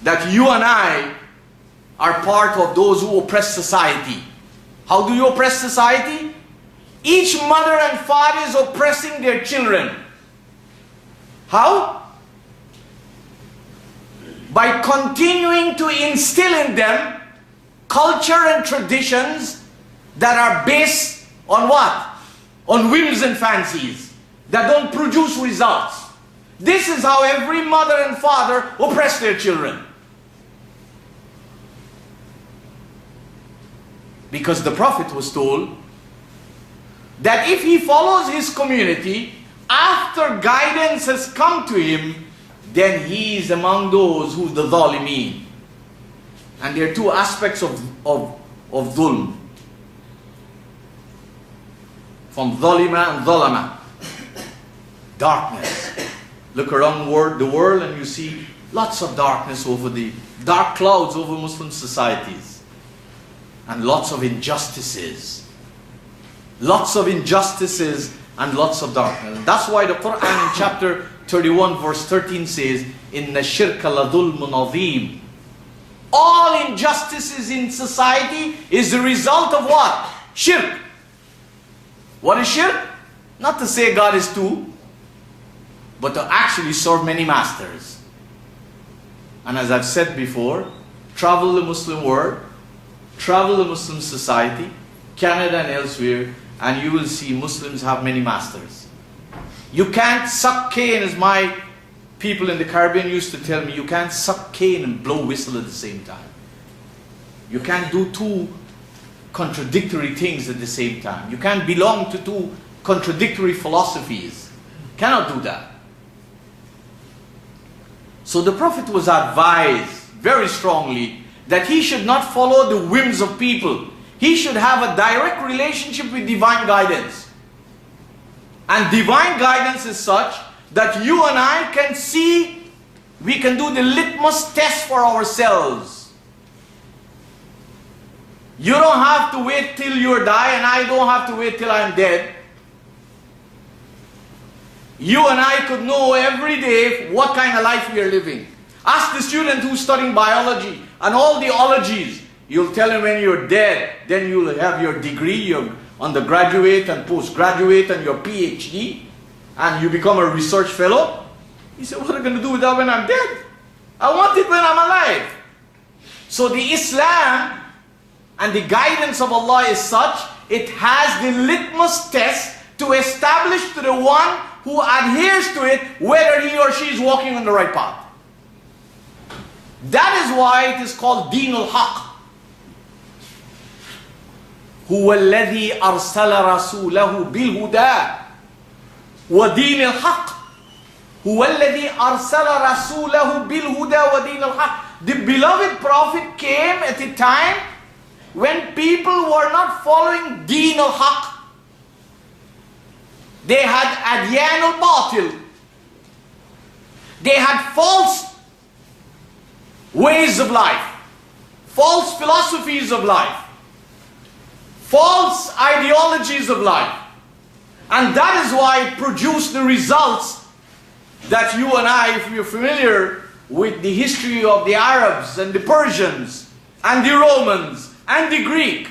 that you and I are part of those who oppress society. How do you oppress society? Each mother and father is oppressing their children. How? By continuing to instill in them culture and traditions that are based on what? On whims and fancies that don't produce results. This is how every mother and father oppress their children. Because the Prophet was told that if he follows his community after guidance has come to him, then he is among those who the zalimeen. And there are two aspects of dhulm. From zalima and zalama. Darkness. Look around the world and you see lots of darkness over the dark clouds over Muslim societies. And lots of injustices. Lots of injustices and lots of darkness. That's why the Qur'an in chapter 31 verse 13 says, Inna shirka la dhulmun azim. All injustices in society is the result of what? Shirk. What is shirk? Not to say God is two, but to actually serve many masters. And as I've said before, travel the Muslim world, travel the Muslim society, Canada and elsewhere, and you will see Muslims have many masters. You can't suck cane, as my people in the Caribbean used to tell me, you can't suck cane and blow whistle at the same time. You can't do two contradictory things at the same time. You can't belong to two contradictory philosophies. Cannot do that. So the Prophet was advised very strongly that he should not follow the whims of people. He should have a direct relationship with divine guidance. And divine guidance is such that you and I can see, we can do the litmus test for ourselves. You don't have to wait till you die, and I don't have to wait till I'm dead. You and I could know every day what kind of life we are living. Ask the student who's studying biology and all the ologies. You'll tell him when you're dead, then you'll have your degree, your undergraduate and postgraduate and your PhD, and you become a research fellow. He said, what am I going to do with that when I'm dead? I want it when I'm alive. So the Islam and the guidance of Allah is such, it has the litmus test to establish to the one who adheres to it whether he or she is walking on the right path. That is why it is called Deen al-Haq. هو الذي أرسل رسوله بالهدى ودين الحق. هو الذي أرسل رسوله بالهدى ودين الحق. The beloved Prophet came at a time when people were not following Deen al-Haq. They had Adyan al-Batil. They had false ways of life, false philosophies of life, false ideologies of life. And that is why it produced the results that you and I, if you're familiar with the history of the Arabs and the Persians and the Romans and the Greek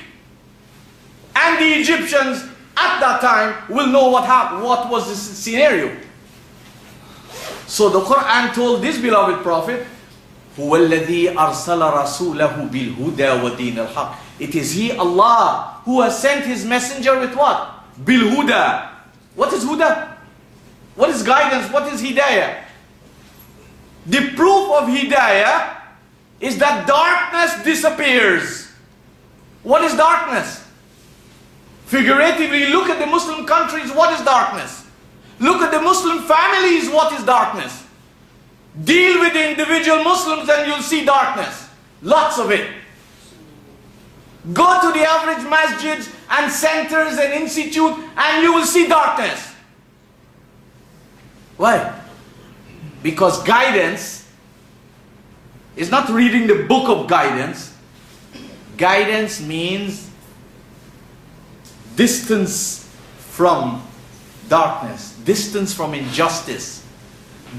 and the Egyptians at that time, will know what happened, what was the scenario. So the Qur'an told this beloved Prophet, هو الذي أرسل رسوله بالهدى ودين الحق. It is He, Allah, who has sent His messenger with what? Bilhuda. What is huda? What is guidance? What is hidayah? The proof of hidayah is that darkness disappears. What is darkness? Figuratively, look at the Muslim countries, what is darkness? Look at the Muslim families, what is darkness? Deal with the individual Muslims and you'll see darkness. Lots of it. Go to the average masjids and centers and institute and you will see darkness. Why? Because guidance is not reading the book of guidance. Guidance means distance from darkness, distance from injustice,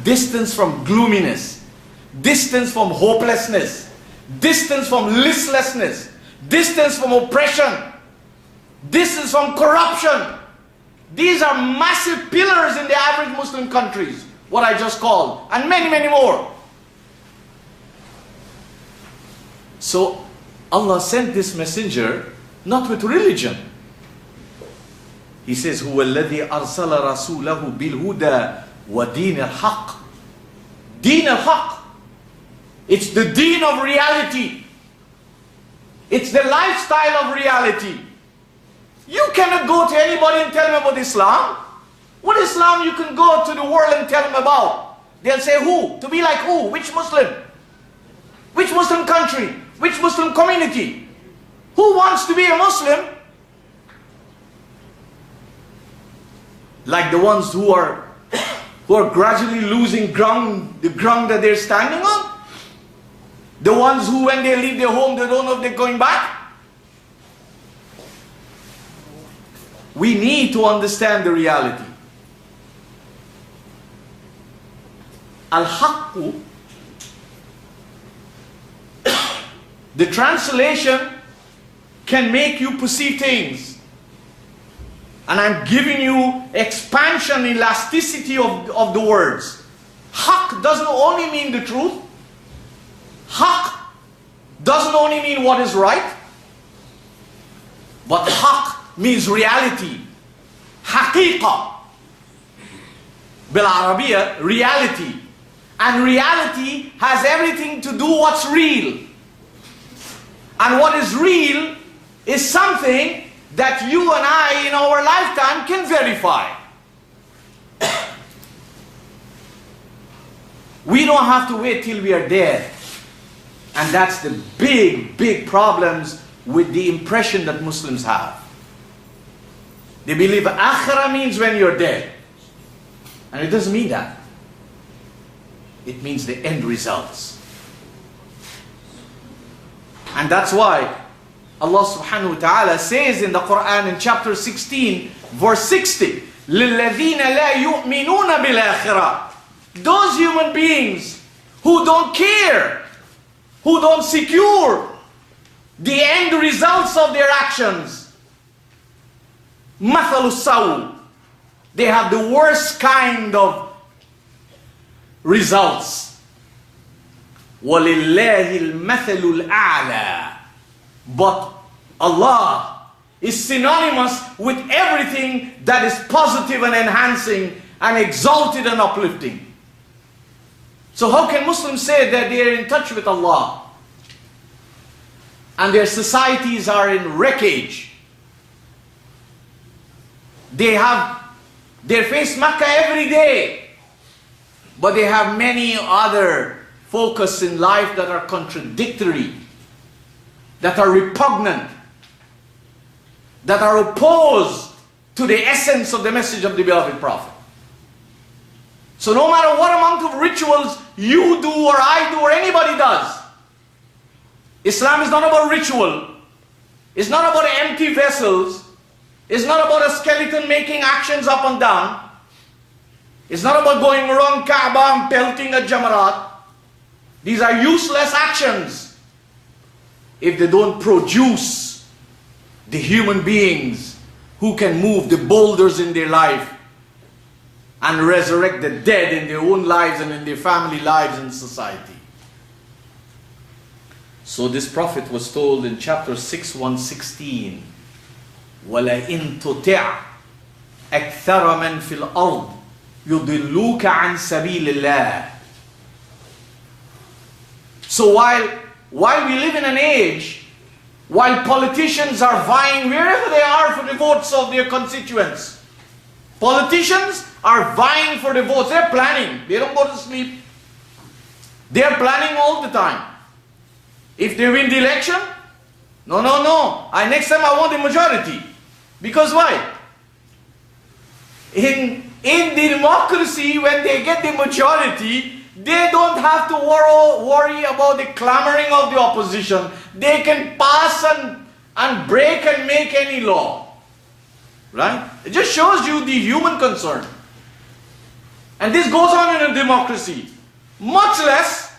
distance from gloominess, distance from hopelessness, distance from listlessness, distance from oppression, distance from corruption. These are massive pillars in the average Muslim countries, what I just called, and many, many more. So Allah sent this messenger not with religion. He says, هُوَ الَّذِي أَرْسَلَ رَسُولَهُ بِالْهُدَى وَدِينِ الْحَقِّ. Deen al-Haq. It's the deen of reality. It's the lifestyle of reality. You cannot go to anybody and tell them about Islam. What Islam you can go to the world and tell them about? They'll say who? To be like who? Which Muslim? Which Muslim country? Which Muslim community? Who wants to be a Muslim? Like the ones who are gradually losing ground, the ground that they're standing on? The ones who when they leave their home, they don't know if they're going back? We need to understand the reality. Al-Haqqu, the translation can make you perceive things. And I'm giving you expansion, elasticity of the words. Haqq doesn't only mean the truth. Haqq doesn't only mean what is right. But haqq means reality. Haqiqa. Bil Arabiya, reality. And reality has everything to do what's real. And what is real is something that you and I in our lifetime can verify. We don't have to wait till we are dead. And that's the big, big problems with the impression that Muslims have. They believe akhirah means when you're dead. And it doesn't mean that. It means the end results. And that's why Allah subhanahu wa ta'ala says in the Qur'an in chapter 16, verse 60, لِلَّذِينَ لَا يُؤْمِنُونَ بِالْآخِرَةِ. Those human beings who don't care, who don't secure the end results of their actions. مَثَلُ السَّوْءِ. They have the worst kind of results. وَلِلَّهِ الْمَثَلُ الْأَعْلَى. But Allah is synonymous with everything that is positive and enhancing and exalted and uplifting. So how can Muslims say that they are in touch with Allah and their societies are in wreckage? They face Makkah every day, but they have many other focus in life that are contradictory, that are repugnant, that are opposed to the essence of the message of the beloved Prophet. So no matter what amount of rituals you do or I do or anybody does, Islam is not about ritual. It's not about empty vessels. It's not about a skeleton making actions up and down. It's not about going around Kaaba and pelting a jamarat. These are useless actions if they don't produce the human beings who can move the boulders in their life and resurrect the dead in their own lives and in their family lives and society. So this prophet was told in chapter 6, 116, وَلَئِن تُطِعْ أَكْثَرَ مَنْ فِي الْأَرْضِ يُضِلُّوكَ عَنْ سَبِيلِ اللَّهِ. So while we live in an age, while politicians are vying wherever they are for the votes of their constituents, politicians are vying for the votes. They're planning. They don't go to sleep. They're planning all the time. If they win the election, no. Next time I want the majority. Because why? In democracy, when they get the majority, they don't have to worry about the clamoring of the opposition. They can pass and break and make any law. Right? It just shows you the human concern. And this goes on in a democracy. Much less